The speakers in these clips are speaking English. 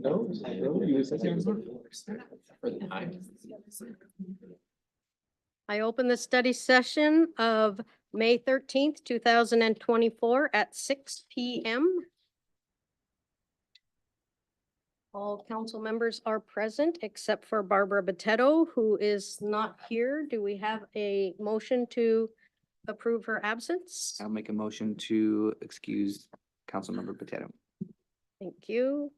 No, you said for the time. I open the study session of May 13th, 2024 at 6 p.m. All council members are present except for Barbara Botetto, who is not here. Do we have a motion to approve her absence? I'll make a motion to excuse Councilmember Potato. Thank you.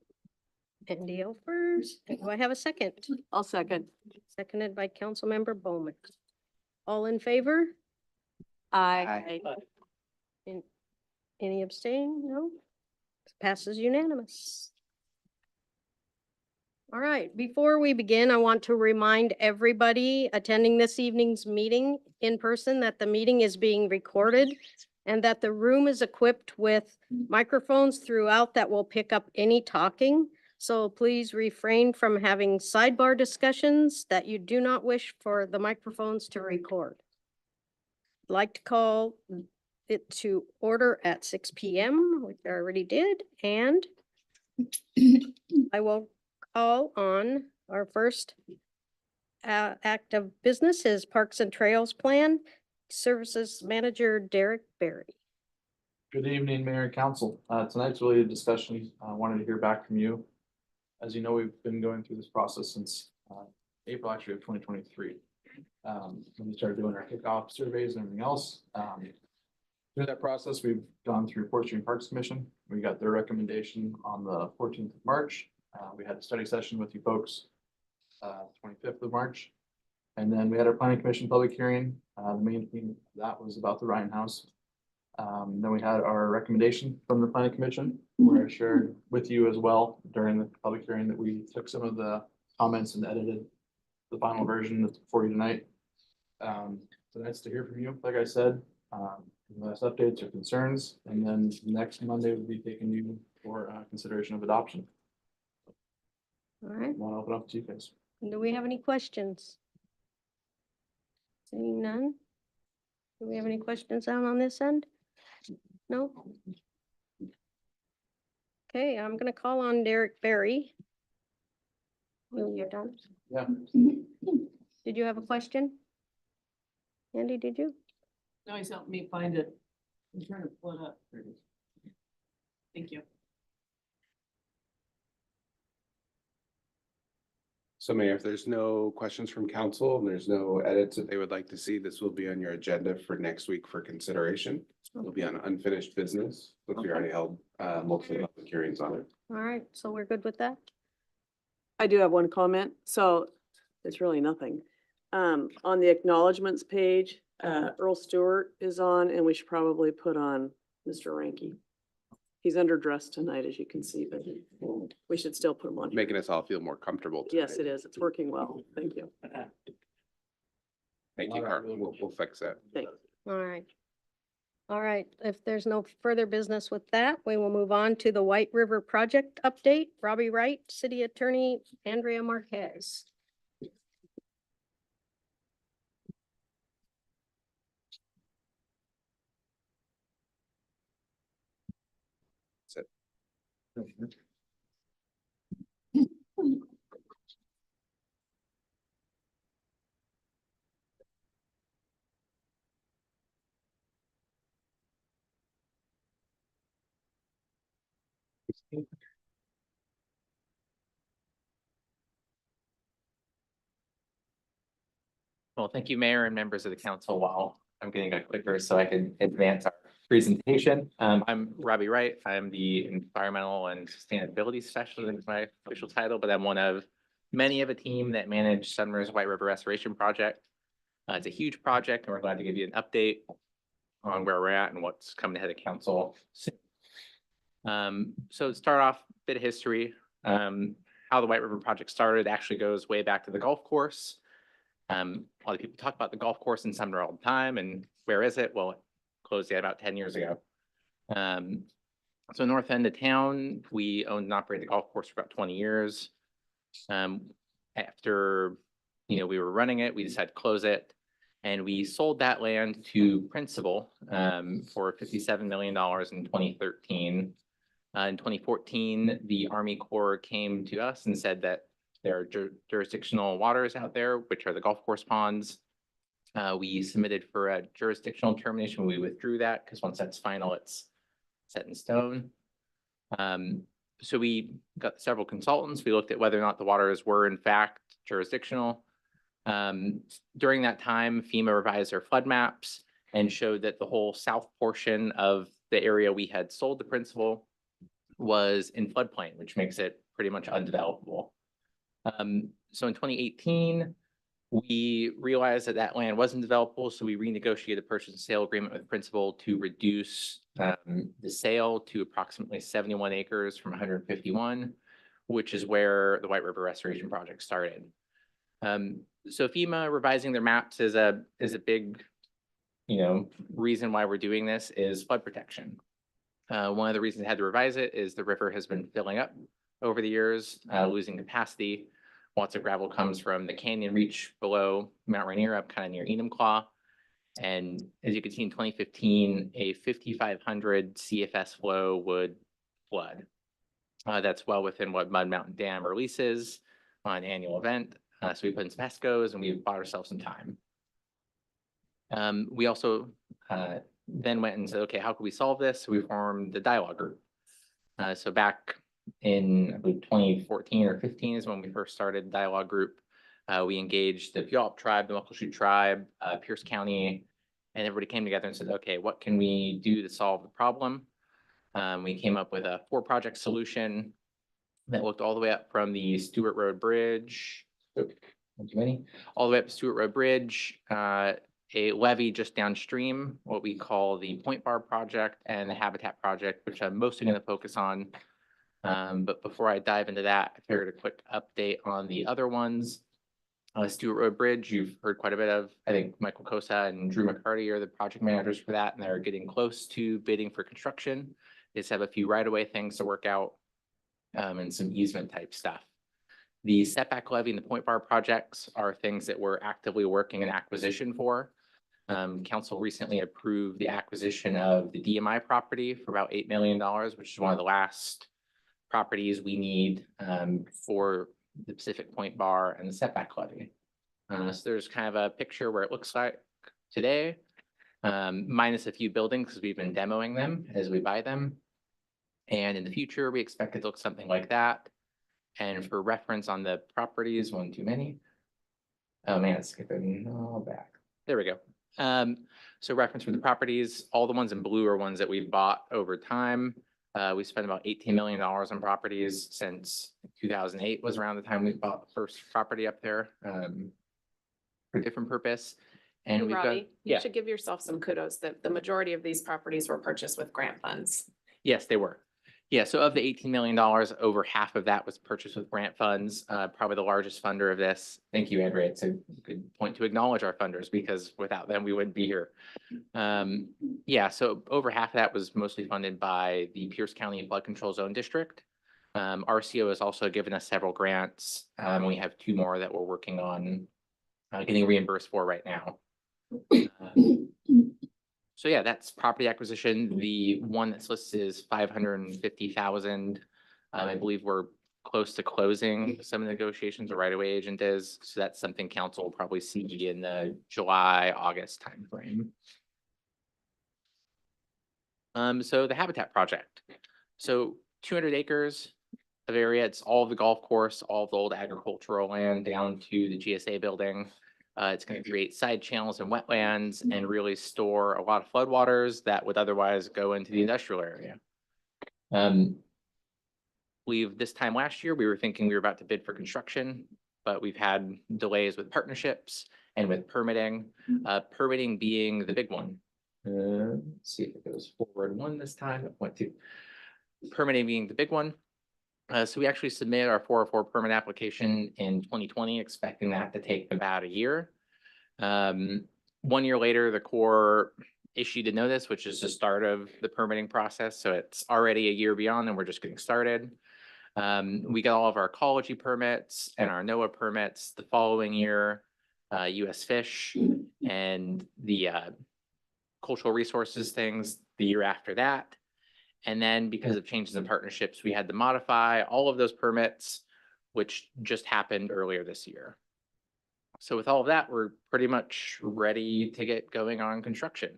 Andy Elfers. Do I have a second? I'll second. Seconded by Councilmember Bowman. All in favor? Aye. Any abstain? No? Passes unanimous. All right, before we begin, I want to remind everybody attending this evening's meeting in person that the meeting is being recorded and that the room is equipped with microphones throughout that will pick up any talking. So please refrain from having sidebar discussions that you do not wish for the microphones to record. I'd like to call it to order at 6 p.m., which I already did, and I will call on our first act of business is Parks and Trails Plan, Services Manager Derek Berry. Good evening, Mayor and Council. Tonight's really a discussion. I wanted to hear back from you. As you know, we've been going through this process since April actually of 2023. When we started doing our kickoff surveys and everything else. Through that process, we've gone through Port Stream Parks Commission. We got their recommendation on the 14th of March. We had a study session with you folks 25th of March. And then we had our planning commission public hearing. The main theme of that was about the Ryan House. Then we had our recommendation from the planning commission, where I shared with you as well during the public hearing that we took some of the comments and edited the final version that's before you tonight. So that's to hear from you, like I said, last updates or concerns, and then next Monday we'll be taking you for consideration of adoption. All right, Want to open up to you guys. do we have any questions? Seeing none? Do we have any questions out on this end? No? Okay, I'm gonna call on Derek Berry. When you're done. Yeah. Did you have a question? Andy, did you? No, he's helping me find it. I'm trying to pull it up. Thank you. So Mayor, if there's no questions from council and there's no edits that they would like to see, this will be on your agenda for next week for consideration. It'll be on unfinished business, which we already held multiple public hearings on it. All right, so we're good with that? I do have one comment. So it's really nothing. On the acknowledgements page, Earl Stewart is on, and we should probably put on Mr. Ranky. He's underdressed tonight, as you can see, but we should still put him on. Making us all feel more comfortable. Yes, tonight. it is. It's working well. Thank you. Thank you, Carl. We'll fix that. Thanks. All right. All right, if there's no further business with that, we will move on to the White River Project update. Robbie Wright, City Attorney Andrea Marquez. Well, thank you, Mayor and members of the council. While I'm getting a clicker so I can advance our presentation. I'm Robbie Wright. I'm the Environmental and Sustainability Specialist, is my official title, but I'm one of many of a team that manage Summer's White River Restoration Project. It's a huge project, and we're glad to give you an update on where we're at and what's coming ahead of council soon. So to start off, a bit of history. How the White River Project started actually goes way back to the golf course. A lot of people talk about the golf course in Sumner all the time, and where is it? Well, it closed about 10 years ago. So north end of town, we owned and operated the golf course for about 20 years. After, we were running it, we decided to close it, and we sold that land to Principal for $57 million in 2013. In 2014, the Army Corps came to us and said that there are jurisdictional waters out there, which are the golf course ponds. We submitted for a jurisdictional termination. We withdrew that because once that's final, it's set in stone. So we got several consultants. We looked at whether or not the waters were in fact jurisdictional. During that time, FEMA revised their flood maps and showed that the whole south portion of the area we had sold the principal was in floodplain, which makes it pretty much undevelopable. So in 2018, we realized that that land wasn't developable, so we renegotiated the purchase and sale agreement with principal to reduce the sale to approximately 71 acres from 151, which is where the White River Restoration Project started. So FEMA revising their maps is a big, reason why we're doing this is flood protection. One of the reasons they had to revise it is the river has been filling up over the years, losing capacity. Lots of gravel comes from the canyon reach below Mount Rainier up kind of near Enumclaw. And as you can see in 2015, a 5,500 CFS flow would flood. That's well within what Mud Mountain Dam releases on an annual event. So we put in some ESCOs and we bought ourselves some time. We also then went and said, okay, how can we solve this? So we formed the dialogue group. So back in, I believe, 2014 or 15 is when we first started the dialogue group. We engaged the Puyallup tribe, the Muckleshoot tribe, Pierce County, and everybody came together and said, okay, what can we do to solve the problem? We came up with a 4-project solution that looked all the way up from the Stewart Road Bridge, not too many, all the way up to Stewart Road Bridge, a levee just downstream, what we call the Point Bar Project, and the Habitat Project, which I'm mostly going to focus on. But before I dive into that, I figured a quick update on the other ones. Stewart Road Bridge, you've heard quite a bit of. I think Michael Kosa and Drew McCarty are the project managers for that, and they're getting close to bidding for construction. They just have a few right-of-way things to work out, and some easement type stuff. The setback levy and the Point Bar projects are things that we're actively working an acquisition for. Council recently approved the acquisition of the DMI property for about $8 million, which is one of the last properties we need for the Pacific Point Bar and the setback levy. So there's kind of a picture where it looks like today, minus a few buildings because we've been demoing them as we buy them. And in the future, we expect it to look something like that. And for reference on the properties, one too many. Oh man, it's skipping all back. There we go. So reference for the properties, all the ones in blue are ones that we've bought over time. We spent about $18 million on properties since 2008 was around the time we bought the first property up there for a different purpose. And we've got, Robbie, you yeah, should give yourself some kudos that the majority of these properties were purchased with grant funds. yes, they were. Yeah, so of the $18 million, over half of that was purchased with grant funds, probably the largest funder of this. Thank you, Andrea. It's a good point to acknowledge our funders because without them, we wouldn't be here. Yeah, so over half of that was mostly funded by the Pierce County Flood Control Zone District. RCO has also given us several grants. We have 2 more that we're working on getting reimbursed for right now. So yeah, that's property acquisition. The one that's listed is 550,000. I believe we're close to closing some of the negotiations. A right-of-way agent is, so that's something council will probably see in the July, August timeframe. So the Habitat Project. So 200 acres of area. It's all of the golf course, all of the old agricultural land down to the GSA building. It's going to create side channels and wetlands and really store a lot of floodwaters that would otherwise go into the industrial area. This time last year, we were thinking we were about to bid for construction, but we've had delays with partnerships and with permitting, permitting being the big one. Let's see if it goes forward 1 this time. It went 2. Permitting being the big one. So we actually submitted our 404 permit application in 2020, expecting that to take about a year. 1 year later, the Corps issued a notice, which is the start of the permitting process. So it's already a year beyond and we're just getting started. We got all of our ecology permits and our NOAA permits the following year, US Fish and the cultural resources things the year after that. And then because of changes in partnerships, we had to modify all of those permits, which just happened earlier this year. So with all of that, we're pretty much ready to get going on construction.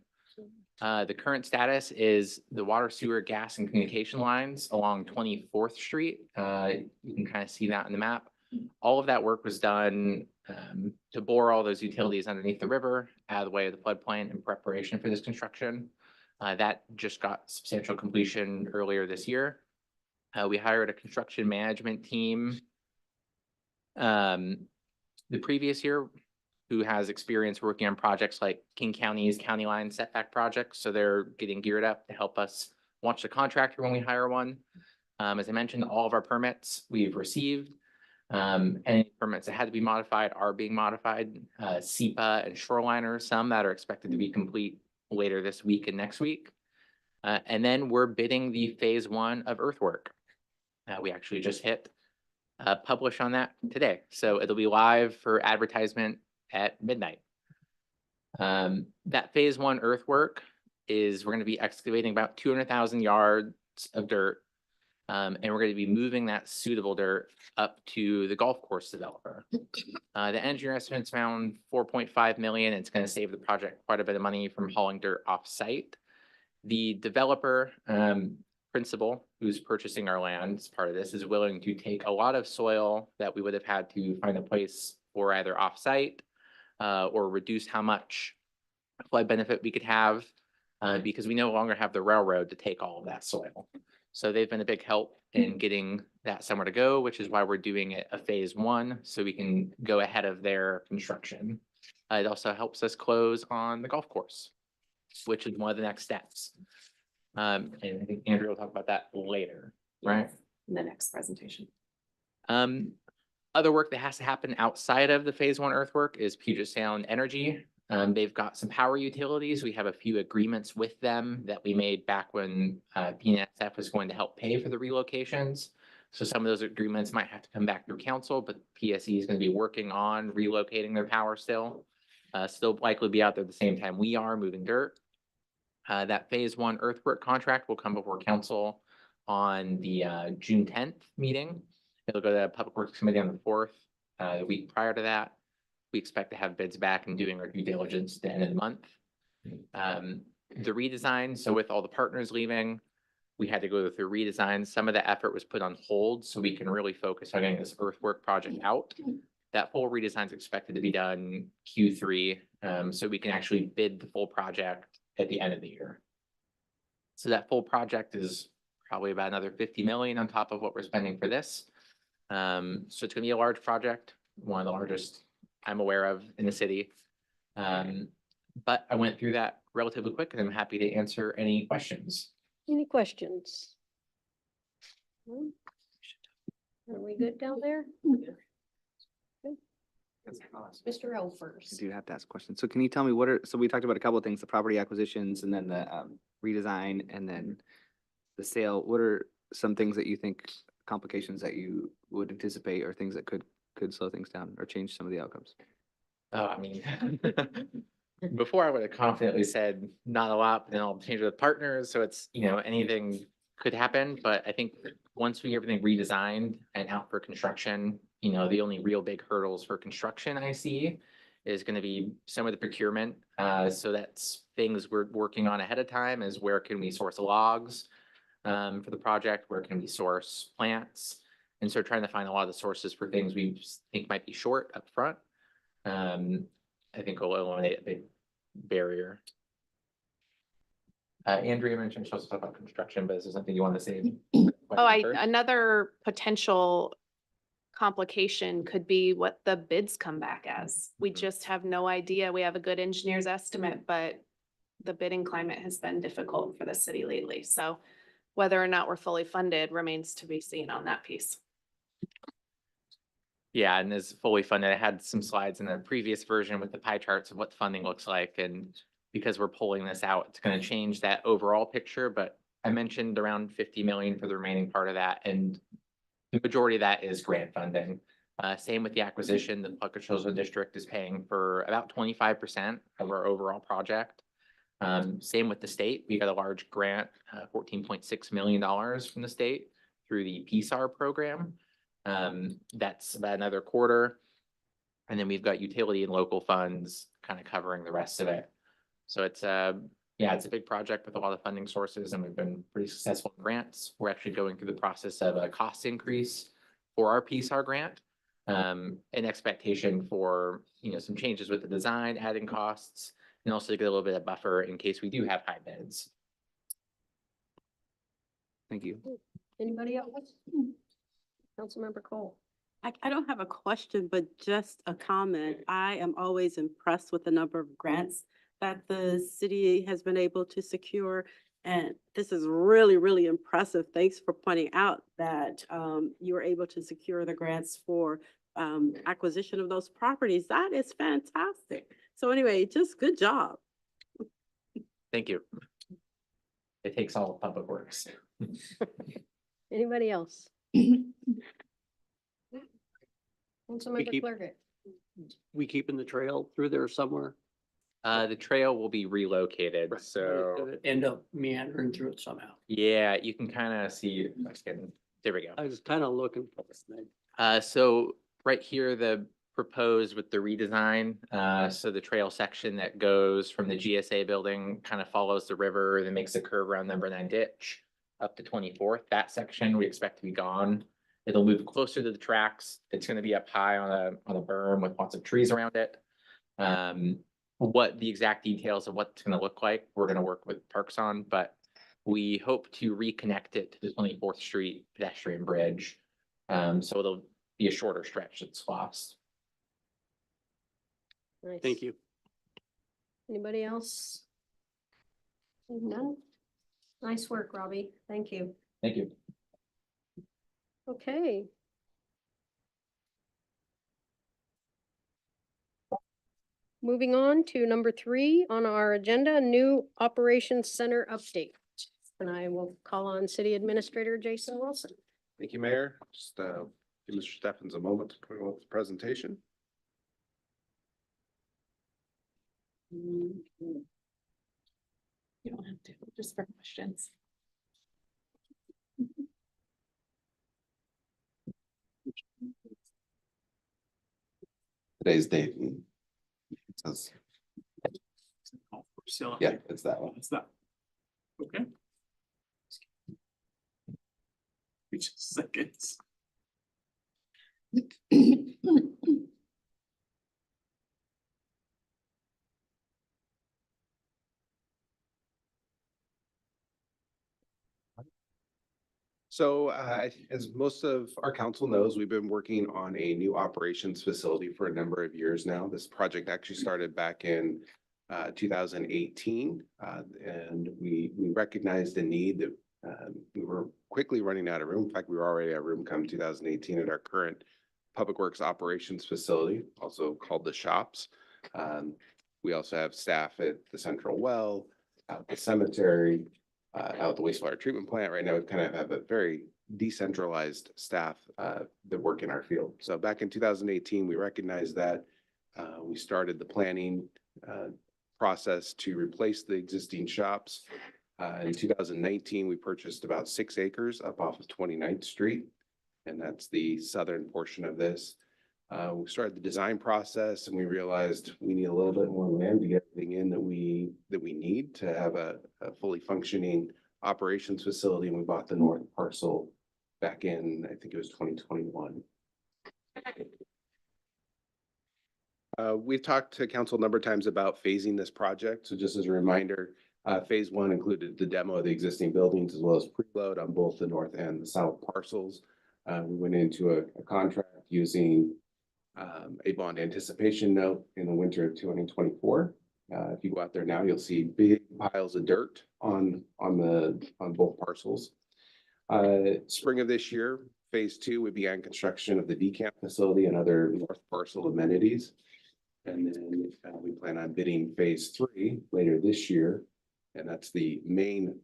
The current status is the water, sewer, gas, and communication lines along 24th Street. You can kind of see that in the map. All of that work was done to bore all those utilities underneath the river out of the way of the floodplain in preparation for this construction. That just got substantial completion earlier this year. We hired a construction management team the previous year who has experience working on projects like King County's county line setback projects. So they're getting geared up to help us launch the contractor when we hire one. As I mentioned, all of our permits we've received. Any permits that had to be modified are being modified. SEPA and Shoreliner, some that are expected to be complete later this week and next week. And then we're bidding the phase 1 of earthwork. We actually just hit publish on that today. So it'll be live for advertisement at midnight. That phase 1 earthwork is, we're going to be excavating about 200,000 yards of dirt. And we're going to be moving that suitable dirt up to the golf course developer. The engineer estimates found 4.5 million. It's going to save the project quite a bit of money from hauling dirt off site. The developer, principal who's purchasing our land as part of this is willing to take a lot of soil that we would have had to find a place for either off site or reduce how much flood benefit we could have because we no longer have the railroad to take all of that soil. So they've been a big help in getting that somewhere to go, which is why we're doing it a phase 1 so we can go ahead of their construction. It also helps us close on the golf course, which is one of the next steps. And I think Andrew will talk about that later, right? In the next presentation. Other work that has to happen outside of the phase 1 earthwork is Puget Sound Energy. They've got some power utilities. We have a few agreements with them that we made back when BNSF was going to help pay for the relocations. So some of those agreements might have to come back through council, but PSE is going to be working on relocating their power still. Still likely be out there at the same time we are moving dirt. That phase 1 earthwork contract will come before council on the June 10th meeting. It'll go to the Public Works Committee on the 4th. The week prior to that, we expect to have bids back and doing our due diligence at the end of the month. The redesign, so with all the partners leaving, we had to go through redesign. Some of the effort was put on hold so we can really focus on getting this earthwork project out. That full redesign is expected to be done Q3, so we can actually bid the full project at the end of the year. So that full project is probably about another 50 million on top of what we're spending for this. So it's gonna be a large project, one of the largest I'm aware of in the city. But I went through that relatively quick and I'm happy to answer any questions. Any questions? No? Are we good down there? Mr. L I first. do have to ask a question. So can you tell me so we talked about a couple of things, the property acquisitions and then the redesign and then the sale. What are some things that you think, complications that you would anticipate or things that could slow things down or change some of the outcomes? Oh, I mean, before I would have confidently said not a lot, but then I'll change with partners. So it's, anything could happen. But I think once we get everything redesigned and out for construction, the only real big hurdles for construction I see is going to be some of the procurement. So that's things we're working on ahead of time is where can we source logs for the project? Where can we source plants? And so trying to find a lot of the sources for things we think might be short up front. I think will eliminate a big barrier. Andrea mentioned she'll talk about construction, but is there something you want to say? Another potential complication could be what the bids come back as. We just have no idea. We have a good engineer's estimate, but the bidding climate has been difficult for the city lately. So whether or not we're fully funded remains to be seen on that piece. Yeah, and is fully funded. I had some slides in the previous version with the pie charts of what funding looks like. And because we're pulling this out, it's going to change that overall picture. But I mentioned around 50 million for the remaining part of that. And the majority of that is grant funding. Same with the acquisition. The Pocatello District is paying for about 25% of our overall project. Same with the state. We got a large grant, $14.6 million from the state through the PSAR program. That's about another quarter. And then we've got utility and local funds kind of covering the rest of it. So it's it's a big project with a lot of funding sources, and we've been pretty successful in grants. We're actually going through the process of a cost increase for our PSAR grant. An expectation for, some changes with the design, adding costs, and also to get a little bit of buffer in case we do have high bids. Thank you. Anybody else? Councilmember Cole. I don't have a question, but just a comment. I am always impressed with the number of grants that the city has been able to secure. And this is really, really impressive. Thanks for pointing out that you were able to secure the grants for acquisition of those properties. That is fantastic. So anyway, just good job. Thank you. It takes all of Public Works. Anybody else? Councilmember keep- Clerget. We keeping the trail through there somewhere? The trail will be relocated, Right. so End up meandering through it somehow. yeah, you can kind of see, there we go. I was kind of looking for this thing. So right here, the proposed with the redesign, so the trail section that goes from the GSA building kind of follows the river, then makes a curve around number 9 ditch up to 24th. That section we expect to be gone. It'll move closer to the tracks. It's going to be up high on a berm with lots of trees around it. What the exact details of what it's going to look like, we're going to work with Parks on, but we hope to reconnect it to the 24th Street pedestrian bridge. So it'll be a shorter stretch that's lost. Nice. Thank you. Anybody else? None? Nice work, Robbie. Thank you. Thank you. Okay. Moving on to number 3 on our agenda, new operations center update. And I will call on City Administrator Jason Wilson. Thank you, Mayor. Just give Mr. Steffens a moment to put on the presentation. You don't have to, just for questions. Today's date. And it says, So, yeah, it's that one. It's that. Okay. Just seconds. So as most of our council knows, we've been working on a new operations facility for a number of years now. This project actually started back in 2018. And we recognized the need that we were quickly running out of room. In fact, we were already out of room come 2018 at our current Public Works operations facility, also called the shops. We also have staff at the Central Well, out the cemetery, out the wastewater treatment plant. Right now, we kind of have a very decentralized staff that work in our field. So back in 2018, we recognized that. We started the planning process to replace the existing shops. In 2019, we purchased about 6 acres up off of 29th Street, and that's the southern portion of this. We started the design process, and we realized we need a little bit more land to get everything in that we need to have a fully functioning operations facility. And we bought the north parcel back in, I think it was 2021. We've talked to council a number of times about phasing this project. So just as a reminder, phase 1 included the demo of the existing buildings as well as preload on both the north and the south parcels. We went into a contract using a bond anticipation note in the winter of 2024. If you go out there now, you'll see big piles of dirt on both parcels. Spring of this year, phase 2, we began construction of the decamp facility and other north parcel amenities. And then we plan on bidding phase 3 later this year. And that's the main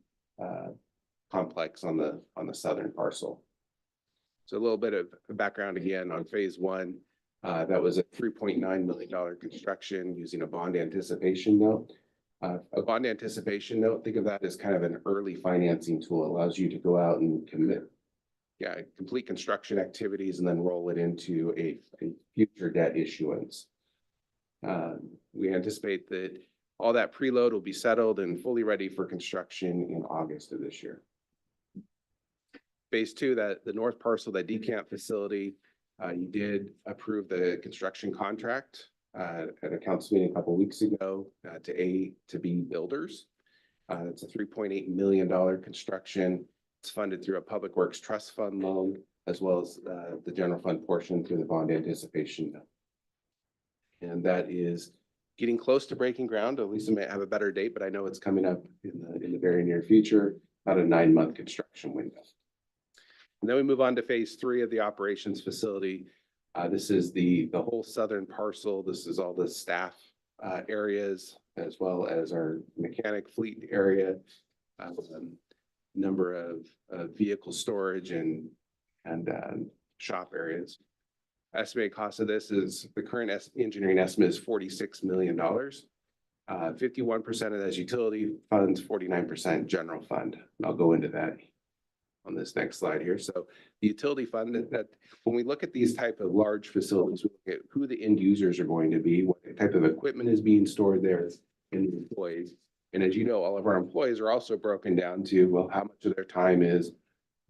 complex on the southern parcel. So a little bit of background again on phase 1. That was a $3.9 million construction using a bond anticipation note. A bond anticipation note, think of that as kind of an early financing tool. It allows you to go out and complete construction activities and then roll it into a future debt issuance. We anticipate that all that preload will be settled and fully ready for construction in August of this year. Phase 2, that the north parcel, that decant facility, you did approve the construction contract at a council meeting a couple weeks ago to A to B builders. It's a $3.8 million construction. It's funded through a Public Works Trust Fund loan, as well as the general fund portion through the bond anticipation. And that is getting close to breaking ground. At least it may have a better date, but I know it's coming up in the very near future, about a 9-month construction window. And then we move on to phase 3 of the operations facility. This is the whole southern parcel. This is all the staff areas, as well as our mechanic fleet area, number of vehicle storage and shop areas. Estimated cost of this is, the current engineering estimate is $46 million. 51% of that is utility funds, 49% general fund. I'll go into that on this next slide here. So the utility fund, that when we look at these type of large facilities, we look at who the end users are going to be, what type of equipment is being stored there, and the employees. And as you know, all of our employees are also broken down to, well, how much of their time is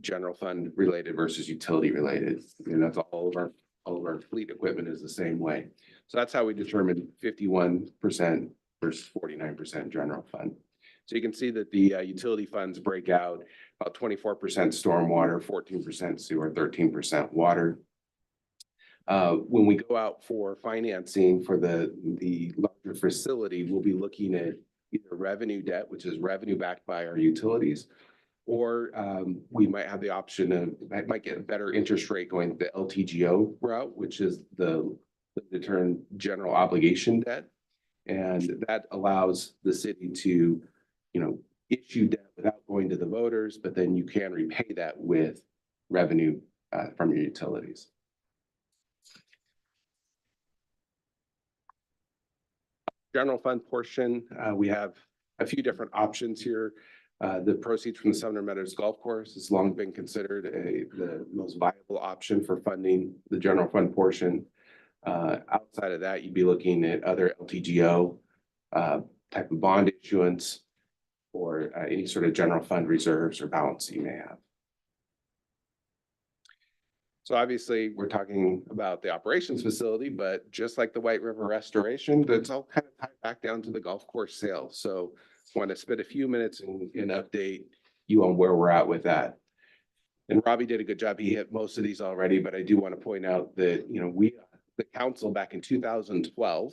general fund related versus utility related. And that's all of our fleet equipment is the same way. So that's how we determine 51% versus 49% general fund. So you can see that the utility funds break out about 24% stormwater, 14% sewer, 13% water. When we go out for financing for the larger facility, we'll be looking at either revenue debt, which is revenue backed by our utilities, or we might have the option of, I might get a better interest rate going the LTGO route, which is the term general obligation debt. And that allows the city to, issue debt without going to the voters, but then you can repay that with revenue from your utilities. General fund portion, we have a few different options here. The proceeds from the Sumner Meadows Golf Course has long been considered the most viable option for funding the general fund portion. Outside of that, you'd be looking at other LTGO type of bond issuance, or any sort of general fund reserves or balance you may have. So obviously, we're talking about the operations facility, but just like the White River restoration, that's all kind of tied back down to the golf course sale. So I want to spend a few minutes and update you on where we're at with that. And Robbie did a good job. He hit most of these already, but I do want to point out that, the council back in 2012,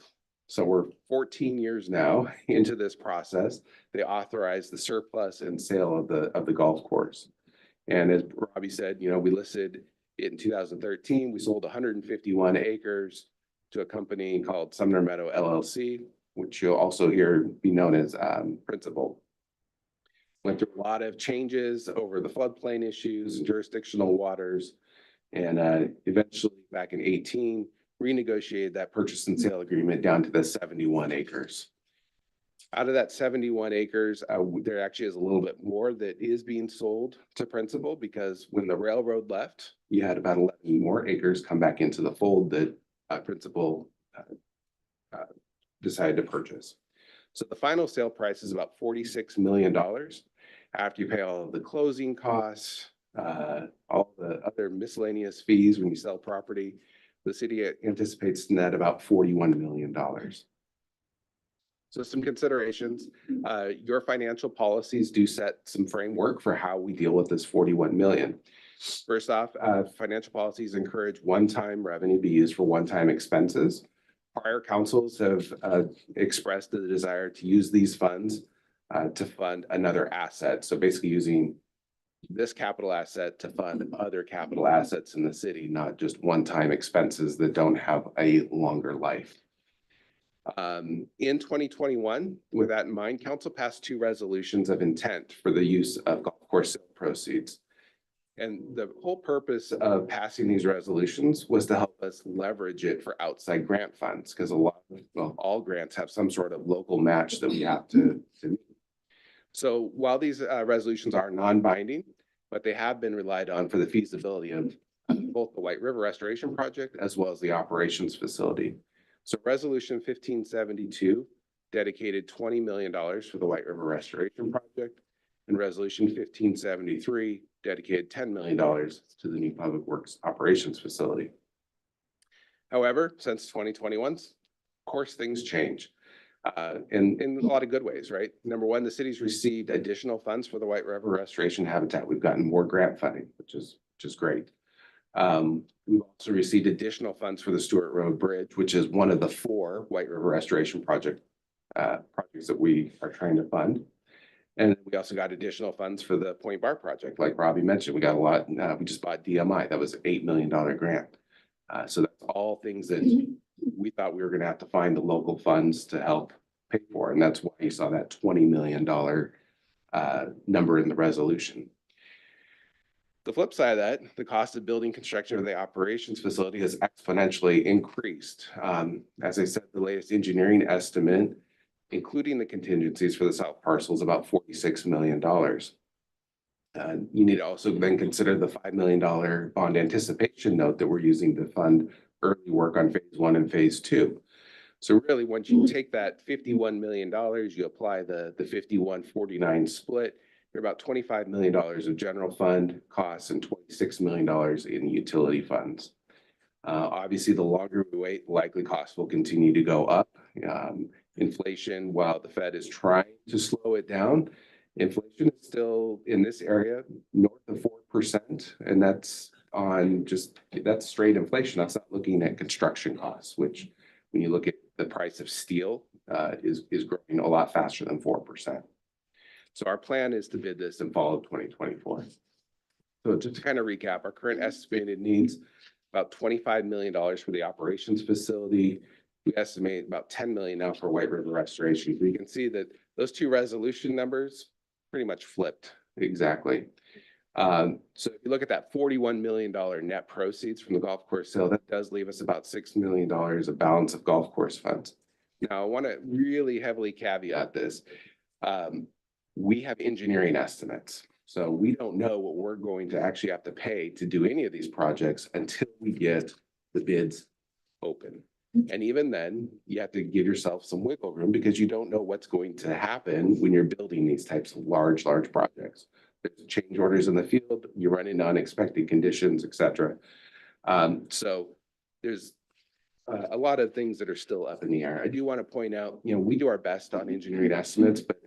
so we're 14 years now into this process, they authorized the surplus and sale of the golf course. And as Robbie said, we listed it in 2013, we sold 151 acres to a company called Sumner Meadow LLC, which you'll also hear be known as Principal. Went through a lot of changes over the floodplain issues and jurisdictional waters. And eventually back in 18, renegotiated that purchase and sale agreement down to the 71 acres. Out of that 71 acres, there actually is a little bit more that is being sold to Principal, because when the railroad left, you had about 11 more acres come back into the fold that Principal decided to purchase. So the final sale price is about $46 million after you pay all of the closing costs, all the other miscellaneous fees when you sell property. The city anticipates net about $41 million. So some considerations, your financial policies do set some framework for how we deal with this 41 million. First off, financial policies encourage one-time revenue be used for one-time expenses. Prior councils have expressed the desire to use these funds to fund another asset. So basically using this capital asset to fund other capital assets in the city, not just one-time expenses that don't have a longer life. In 2021, with that in mind, council passed 2 resolutions of intent for the use of golf course sale proceeds. And the whole purpose of passing these resolutions was to help us leverage it for outside grant funds, because all grants have some sort of local match that we have to meet. So while these resolutions are non-binding, but they have been relied on for the feasibility of both the White River Restoration Project as well as the operations facility. So Resolution 1572 dedicated $20 million for the White River Restoration Project, and Resolution 1573 dedicated $10 million to the new Public Works Operations Facility. However, since 2021, of course, things change. In a lot of good ways, right? Number one, the city's received additional funds for the White River Restoration Habitat. We've gotten more grant funding, which is great. We've also received additional funds for the Stewart Road Bridge, which is one of the 4 White River Restoration projects that we are trying to fund. And we also got additional funds for the Point Bar project. Like Robbie mentioned, we got a lot. We just bought DMI. That was an $8 million grant. So that's all things that we thought we were going to have to find the local funds to help pay for. And that's why you saw that $20 million number in the resolution. The flip side of that, the cost of building construction of the operations facility has exponentially increased. As I said, the latest engineering estimate, including the contingencies for the south parcel, is about $46 million. You need to also then consider the $5 million bond anticipation note that we're using to fund early work on phase 1 and phase 2. So really, once you take that $51 million, you apply the 51-49 split, you're about $25 million of general fund costs and $26 million in utility funds. Obviously, the longer we wait, likely costs will continue to go up. Inflation, while the Fed is trying to slow it down, inflation is still in this area north of 4%, and that's straight inflation. That's not looking at construction costs, which when you look at the price of steel is growing a lot faster than 4%. So our plan is to bid this in fall of 2024. So just to kind of recap, our current estimated needs about $25 million for the operations facility. We estimate about $10 million now for White River Restoration. You can see that those two resolution numbers pretty much flipped exactly. So if you look at that $41 million net proceeds from the golf course sale, that does leave us about $6 million of balance of golf course funds. Now, I want to really heavily caveat this. We have engineering estimates, so we don't know what we're going to actually have to pay to do any of these projects until we get the bids open. And even then, you have to give yourself some wiggle room because you don't know what's going to happen when you're building these types of large projects. There's change orders in the field, you run into unexpected conditions, et cetera. So there's a lot of things that are still up in the air. I do want to point out, we do our best on engineering estimates, but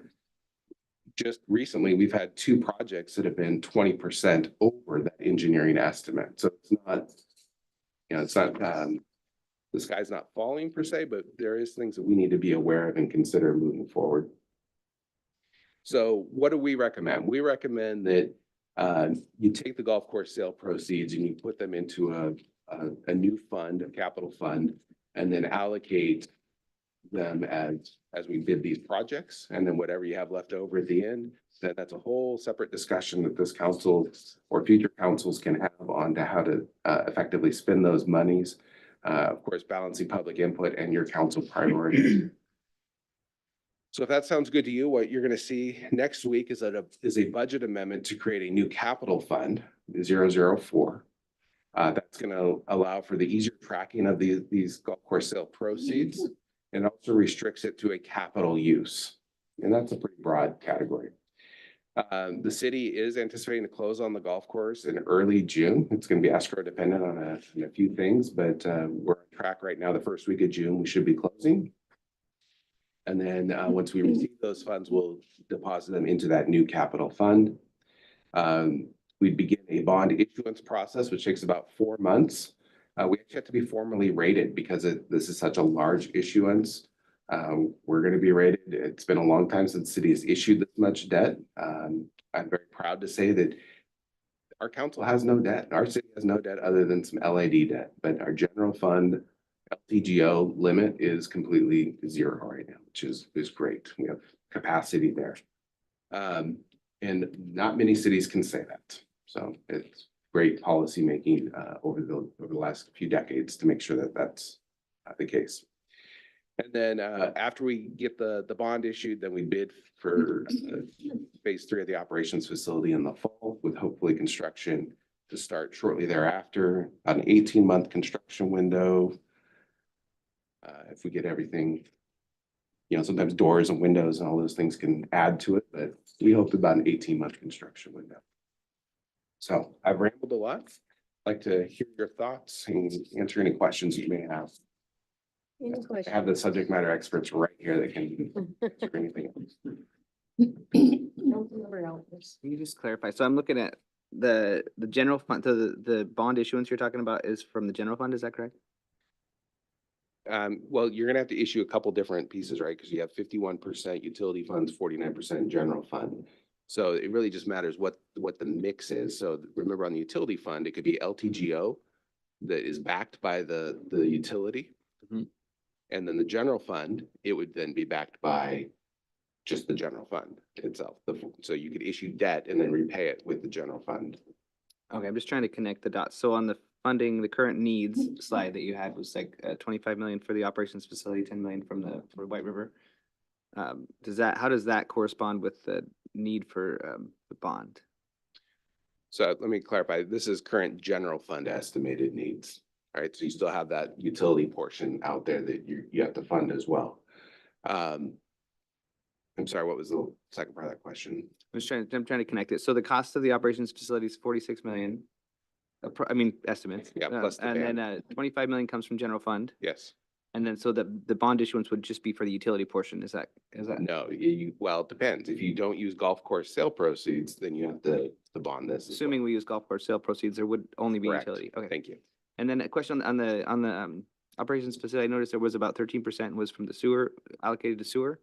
just recently we've had 2 projects that have been 20% over that engineering estimate. So it's not, the sky's not falling per se, but there is things that we need to be aware of and consider moving forward. So what do we recommend? We recommend that you take the golf course sale proceeds and you put them into a new fund, a capital fund, and then allocate them as we bid these projects. And then whatever you have left over at the end, that's a whole separate discussion that this council or future councils can have on to how to effectively spend those monies. Of course, balancing public input and your council priorities. So if that sounds good to you, what you're going to see next week is a budget amendment to create a new capital fund, 004. That's going to allow for the easier tracking of these golf course sale proceeds, and also restricts it to a capital use. And that's a pretty broad category. The city is anticipating to close on the golf course in early June. It's going to be escrow dependent on a few things, but we're on track right now. The first week of June, we should be closing. And then once we receive those funds, we'll deposit them into that new capital fund. We'd begin a bond issuance process, which takes about 4 months. We actually have to be formally rated because this is such a large issuance. We're going to be rated. It's been a long time since the city has issued this much debt. I'm very proud to say that our council has no debt. Our city has no debt other than some LAD debt, but our general fund LTGO limit is completely 0 right now, which is great. We have capacity there. And not many cities can say that. So it's great policymaking over the last few decades to make sure that that's the case. And then after we get the bond issued, then we bid for phase 3 of the operations facility in the fall, with hopefully construction to start shortly thereafter. An 18-month construction window. If we get everything, sometimes doors and windows and all those things can add to it, but we hope about an 18-month construction window. So I've rambled a lot. I'd like to hear your thoughts and answer any questions you may have. Any I have questions? the subject matter experts right here that can answer anything. Councilmember Alves. Can you just clarify? So I'm looking at the general fund, so the bond issuance you're talking about is from the general fund, is that correct? Well, you're gonna have to issue a couple different pieces, right? Because you have 51% utility funds, 49% general fund. So it really just matters what the mix is. So remember, on the utility fund, it could be LTGO that is backed by the utility. Mhm. And then the general fund, it would then be backed by just the general fund itself. So you could issue debt and then repay it with the general fund. Okay, I'm just trying to connect the dots. So on the funding, the current needs slide that you had was like 25 million for the operations facility, 10 million for White River. How does that correspond with the need for the bond? So let me clarify, this is current general fund estimated needs. All right, so you still have that utility portion out there that you have to fund as well. I'm sorry, what was the second part of that question? I'm trying to connect it. So the cost of the operations facility is 46 million. Estimates. Yeah, plus the And ban. then 25 million comes from general fund. Yes, And then so the bond issuance would just be for the utility portion. Is that? no, well, it depends. If you don't use golf course sale proceeds, then you have to bond this. as well. Assuming we use golf course sale proceeds, there would only be Correct. utility. Okay. Thank you. And then a question on the operations facility. I noticed there was about 13% was from the sewer, allocated to sewer.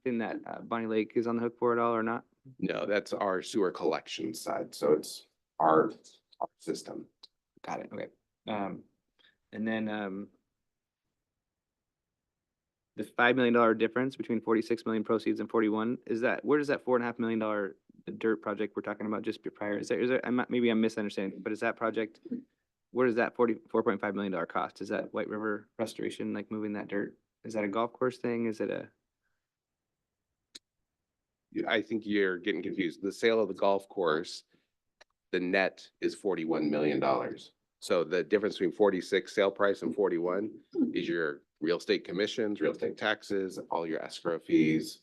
In that Bonnie Lake is on the hook for it all or not? No, that's our sewer collection side, so it's our system. Got it. Okay. And then the $5 million difference between 46 million proceeds and 41, where does that $4.5 million dirt project we're talking about just prior? Maybe I'm misunderstanding, but is that project, where does that $4.5 million cost? Is that White River restoration, like moving that dirt? Is that a golf course thing? Is it I think you're getting confused. The sale of the golf course, the net is $41 million. So the difference between 46 sale price and 41 is your real estate commissions, real estate taxes, all your escrow fees.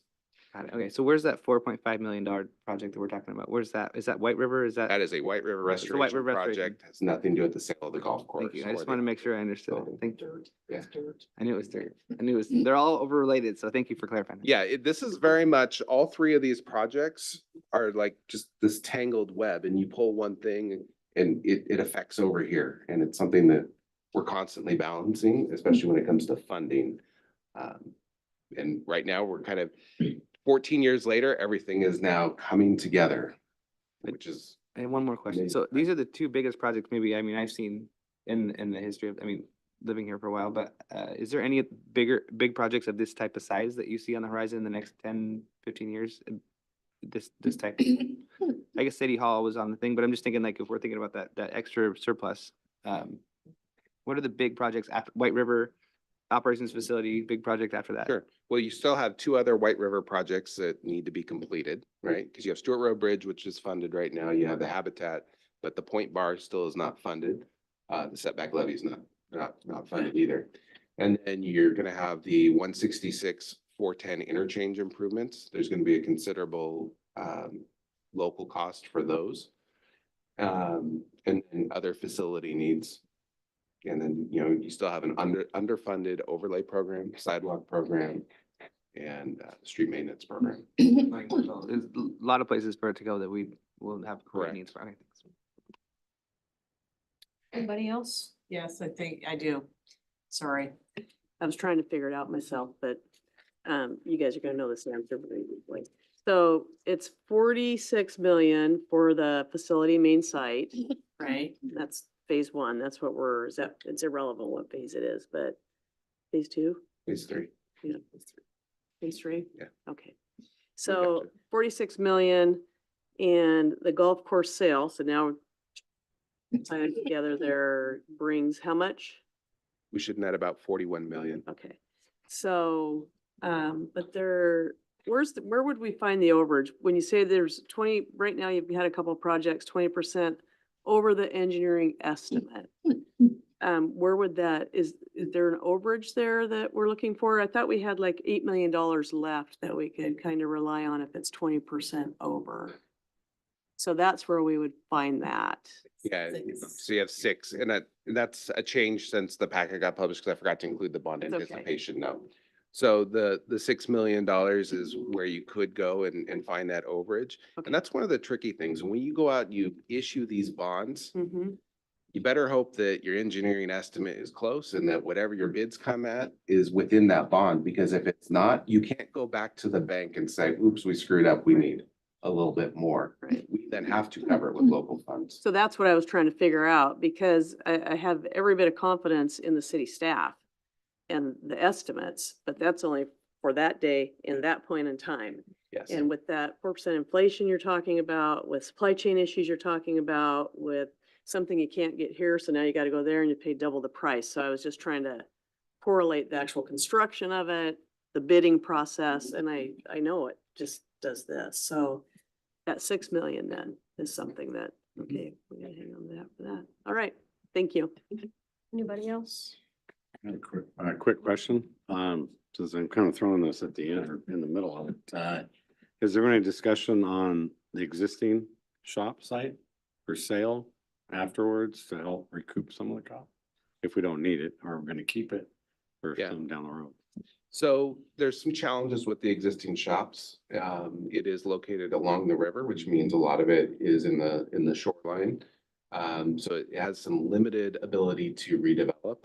got it. Okay, so where's that $4.5 million project that we're talking about? Where's that? Is that White River? Is that? That is a White River It's a White restoration River restoration. project. Has nothing to do with the sale of the golf course. Thank you. I just or want to the- make sure I understood. Thank you. Dirt. Yeah. It's dirt. I knew it was dirt. I knew it was, they're all overrelated, so thank you for clarifying. Yeah, this is very much, all three of these projects are like just this tangled web, and you pull one thing and it affects over here. And it's something that we're constantly balancing, especially when it comes to funding. And right now, we're kind of 14 years later, everything is now coming together, which is, And one more question. So these are the two biggest projects maybe, I've seen in the history of, living here for a while, but is there any big projects of this type of size that you see on the horizon in the next 10, 15 years? This type, I guess City Hall was on the thing, but I'm just thinking like, if we're thinking about that extra surplus, what are the big projects after White River Operations Facility, big project after that? sure. Well, you still have two other White River projects that need to be completed, right? Because you have Stewart Road Bridge, which is funded right now. You have the Habitat, but the Point Bar still is not funded. The setback levy is not funded either. And then you're gonna have the 166, 410 interchange improvements. There's gonna be a considerable local cost for those. And other facility needs. And then, you still have an underfunded overlay program, sidewalk program, and street maintenance program. There's a lot of places for it to go that we will have great Correct. needs for. Okay, thanks. Anybody else? Yes, I think I do. Sorry. I was trying to figure it out myself, but you guys are gonna know this answer very easily. So it's 46 million for the facility main site, right? That's phase 1. That's what it's irrelevant what phase it is, but phase 2? Phase 3. Yeah. Phase 3? Yeah. Okay. So 46 million, And the golf course sale, so now tying it together there brings how much? We should net about 41 million. Okay, so, but where would we find the overage? When you say there's 20, right now you've had a couple of projects, 20% over the engineering estimate. Where would that, is there an overage there that we're looking for? I thought we had like $8 million left that we could kind of rely on if it's 20% over. So that's where we would find that. Yeah, so you have 6, and that's a change since the packet got published, because I forgot to include the bond It's okay. anticipation note. So the $6 million is where you could go and find that overage. Okay. And that's one of the tricky things. When you go out and you issue these bonds, Mm-hmm. you better hope that your engineering estimate is close and that whatever your bids come at is within that bond, because if it's not, you can't go back to the bank and say, oops, we screwed up, we need a little bit more. Right. We then have to cover it with local funds. So that's what I was trying to figure out, because I have every bit of confidence in the city staff and the estimates, but that's only for that day in that point in time. Yes. And with that 4% inflation you're talking about, with supply chain issues you're talking about, with something you can't get here, so now you gotta go there and you pay double the price. So I was just trying to correlate the actual construction of it, the bidding process, and I know it just does this. So that 6 million then is something that, okay, we gotta hang on to that for that. All right, thank you. Anybody else? Quick question, since I'm kind of throwing this at the end or in the middle of it, is there any discussion on the existing shop site for sale afterwards to help recoup some of the cost? If we don't need it, or we're gonna keep it for Yeah. some down the road? So there's some challenges with the existing shops. It is located along the river, which means a lot of it is in the shoreline. So it has some limited ability to redevelop.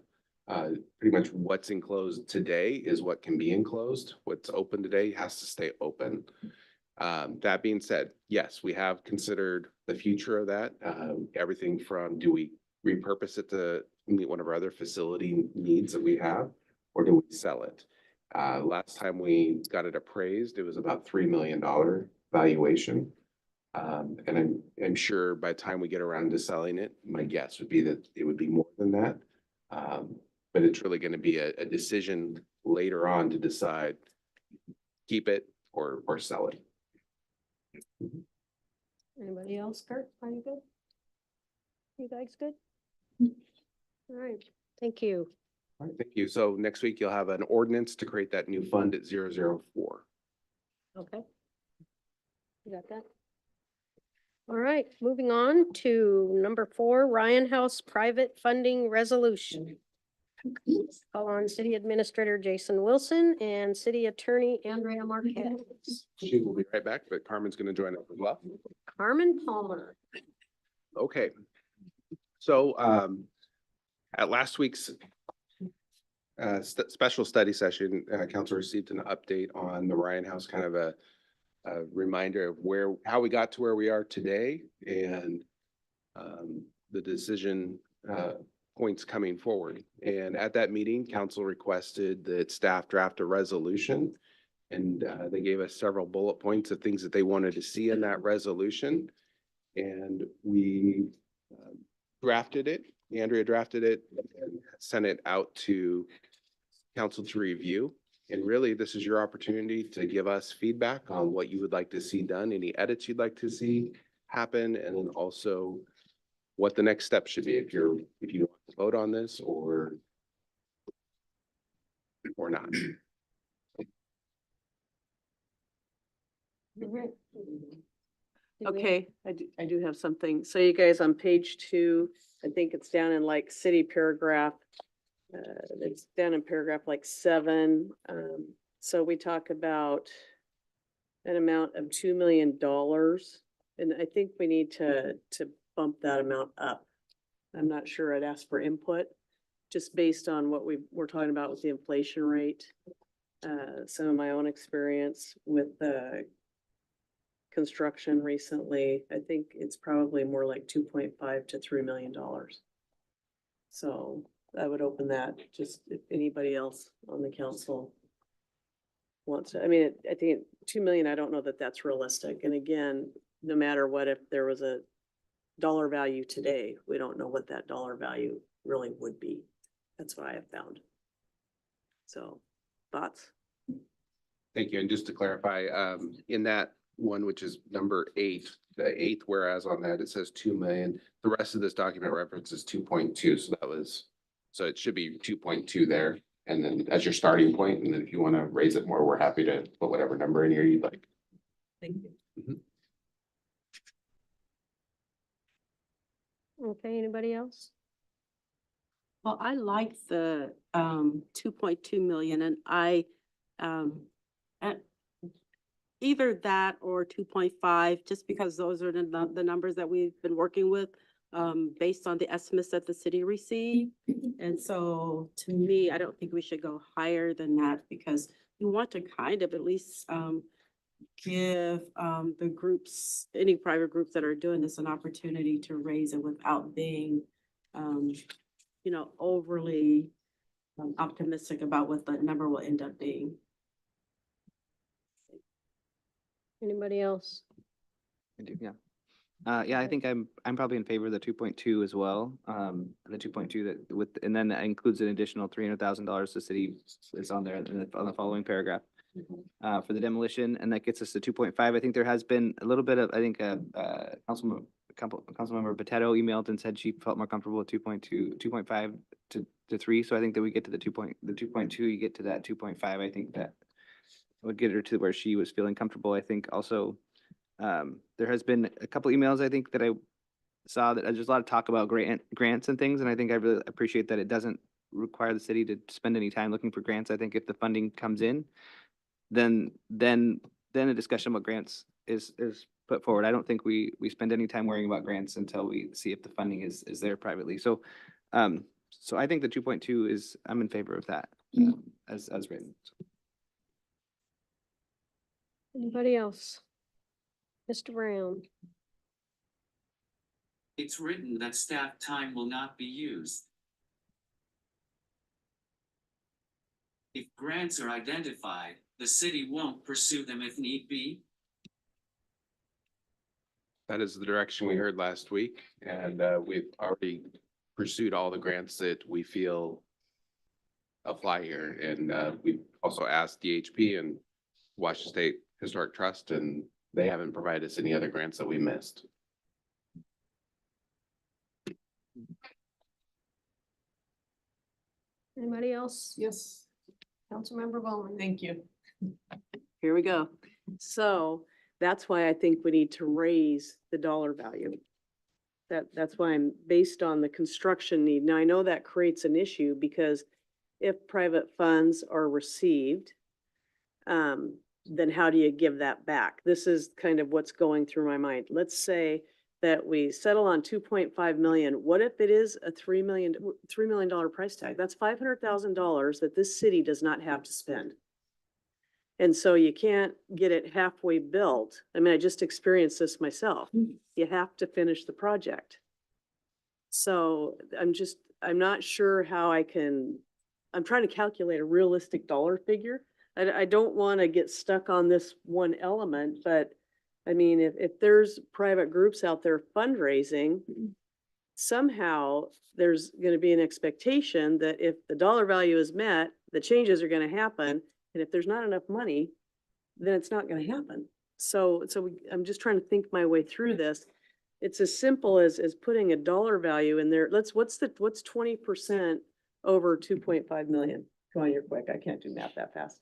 Pretty much what's enclosed today is what can be enclosed. What's open today has to stay open. That being said, yes, we have considered the future of that. Everything from, do we repurpose it to meet one of our other facility needs that we have, or do we sell it? Last time we got it appraised, it was about $3 million valuation. And I'm sure by the time we get around to selling it, my guess would be that it would be more than that. But it's really going to be a decision later on to decide keep it or sell it. Anybody else? Kurt, are you good? You guys good? All right, thank you. All right, thank you. So next week you'll have an ordinance to create that new fund at 004. Okay. You got that? All right, moving on to number 4, Ryan House Private Funding Resolution. Call on City Administrator Jason Wilson and City Attorney Andrea Marquez. She will be right back, but Carmen's going to join us as well. Carmen Palmer. Okay. So at last week's special study session, council received an update on the Ryan House, kind of a reminder of how we got to where we are today, and the decision points coming forward. And at that meeting, council requested that staff draft a resolution, and they gave us several bullet points of things that they wanted to see in that resolution. And we drafted it. Andrea drafted it and sent it out to council to review. And really, this is your opportunity to give us feedback on what you would like to see done, any edits you'd like to see happen, and then also what the next step should be if you want to vote on this or not. All right. Okay, I do have something. So you guys on page 2, I think it's down in like city paragraph. It's down in paragraph like 7. So we talk about an amount of $2 million. And I think we need to bump that amount up. I'm not sure. I'd ask for input, just based on what we're talking about with the inflation rate. Some of my own experience with the construction recently, I think it's probably more like $2.5 to $3 million. So I would open that, just if anybody else on the council wants to, I mean, I think 2 million, I don't know that that's realistic. And again, no matter what, if there was a dollar value today, we don't know what that dollar value really would be. That's what I have found. So, thoughts? Thank you. And just to clarify, in that one, which is number 8, the 8th whereas on that, it says 2 million. The rest of this document references 2.2. So it should be 2.2 there. And then as your starting point, and then if you want to raise it more, we're happy to put whatever number in here you'd like. Thank you. Okay, anybody else? Well, I like the 2.2 million and at either that or 2.5, just because those are the numbers that we've been working with based on the estimates that the city received. And so to me, I don't think we should go higher than that because we want to kind of at least give the groups, any private groups that are doing this, an opportunity to raise it without being overly optimistic about what the number will end up being. Anybody else? I do, yeah. Yeah, I think I'm probably in favor of the 2.2 as well. The 2.2 that with, and then that includes an additional $300,000 the city is on there on the following paragraph. For the demolition, and that gets us to 2.5. I think there has been a little bit of, I think, Councilmember Potato emailed and said she felt more comfortable with 2.5 to 3. So I think that we get to the 2.2, you get to that 2.5. I think that would get her to where she was feeling comfortable. I think also there has been a couple emails I think that I saw that there's a lot of talk about grants and things, and I think I really appreciate that it doesn't require the city to spend any time looking for grants. I think if the funding comes in, then a discussion about grants is put forward. I don't think we spend any time worrying about grants until we see if the funding is there privately. So so I think the 2.2 is, I'm in favor of that as written. Anybody else? Mr. Brown? It's written that staff time will not be used. If grants are identified, the city won't pursue them if need be. That is the direction we heard last week, and we've already pursued all the grants that we feel apply here. And we've also asked DHP and Washington State Historic Trust, and they haven't provided us any other grants that we missed. Anybody else? Yes. Councilmember Bowman? Thank you. Here we go. So that's why I think we need to raise the dollar value. That's why I'm based on the construction need. Now, I know that creates an issue because if private funds are received, then how do you give that back? This is kind of what's going through my mind. Let's say that we settle on 2.5 million. What if it is a $3 million price tag? That's $500,000 that this city does not have to spend. And so you can't get it halfway built. I mean, I just experienced this myself. You have to finish the project. So I'm not sure how I'm trying to calculate a realistic dollar figure. I don't want to get stuck on this one element, but I mean, if there's private groups out there fundraising, somehow there's going to be an expectation that if the dollar value is met, the changes are going to happen. And if there's not enough money, then it's not going to happen. So I'm just trying to think my way through this. It's as simple as putting a dollar value in there. What's 20% over 2.5 million? Come on, you're quick. I can't do math that fast.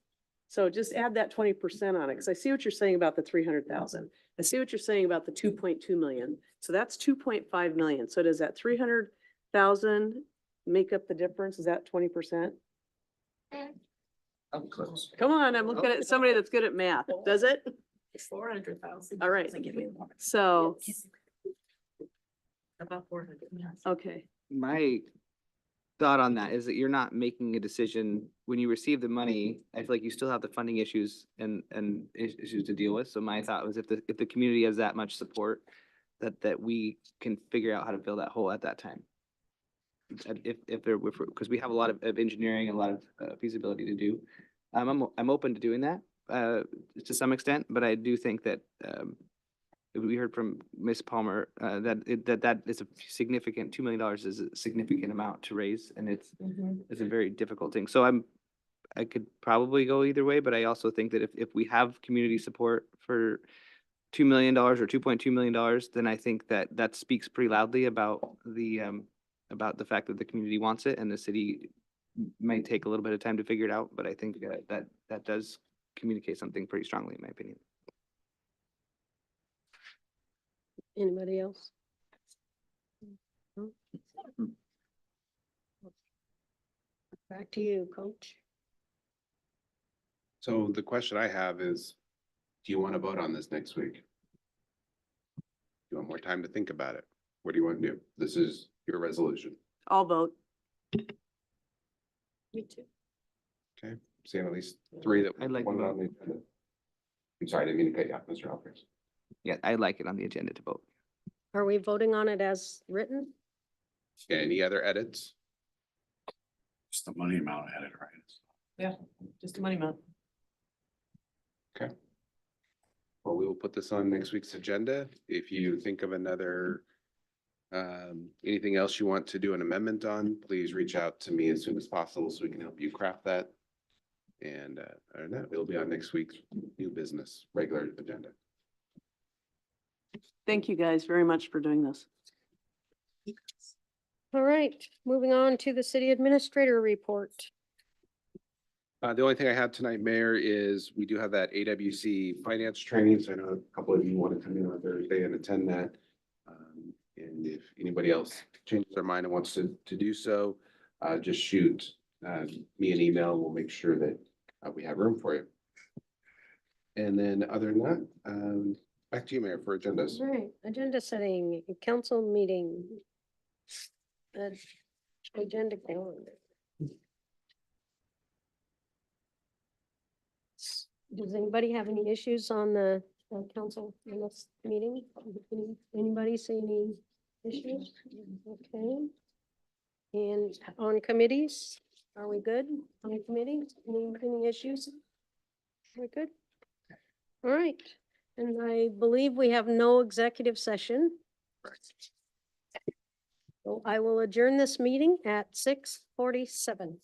So just add that 20% on it. Cause I see what you're saying about the 300,000. I see what you're saying about the 2.2 million. So that's 2.5 million. So does that 300,000 make up the difference? Is that 20%? I'm close. Come on, I'm looking at somebody that's good at math. Does it? 400,000. All right. So, About 400. okay. My thought on that is that you're not making a decision when you receive the money. I feel like you still have the funding issues and issues to deal with. So my thought was if the community has that much support, that we can figure out how to fill that hole at that time. Because we have a lot of engineering and a lot of feasibility to do. I'm open to doing that to some extent, but I do think that we heard from Ms. Palmer, that is a significant, $2 million is a significant amount to raise, and it's a very difficult thing. So I could probably go either way, but I also think that if we have community support for $2 million or $2.2 million, then I think that speaks pretty loudly about the fact that the community wants it, and the city might take a little bit of time to figure it out, but I think that does communicate something pretty strongly, in my opinion. Anybody else? No? Back to you, Coach. So the question I have is, do you want to vote on this next week? You want more time to think about it? What do you want to do? This is your resolution. I'll vote. Me too. Okay, seeing at least three that. I'd like to wanted vote. on the agenda. I'm sorry, I didn't mean to cut you off, Mr. Alfred. Yeah, I'd like it on the agenda to vote. Are we voting on it as written? Yeah, any other edits? Just the money amount added, right? Yeah, just a money amount. Okay. Well, we will put this on next week's agenda. If you think of another, anything else you want to do an amendment on, please reach out to me as soon as possible so we can help you craft that. And, other than that, it'll be on next week's new business, regular agenda. Thank you guys very much for doing this. All right, moving on to the city administrator report. The only thing I have tonight, Mayor, is we do have that AWC finance training. So I know a couple of you want to come in on Thursday and attend that. And if anybody else changes their mind and wants to do so, just shoot me an email. We'll make sure that we have room for you. And then other than that, back to you, Mayor, for agendas. All right, agenda setting, council meeting. Agenda calendar. Does anybody have any issues on the council in this meeting? Anybody see any issues? Okay. And on committees, are we good on committees? Any issues? We're good? All right, and I believe we have no executive session. So I will adjourn this meeting at 6:47.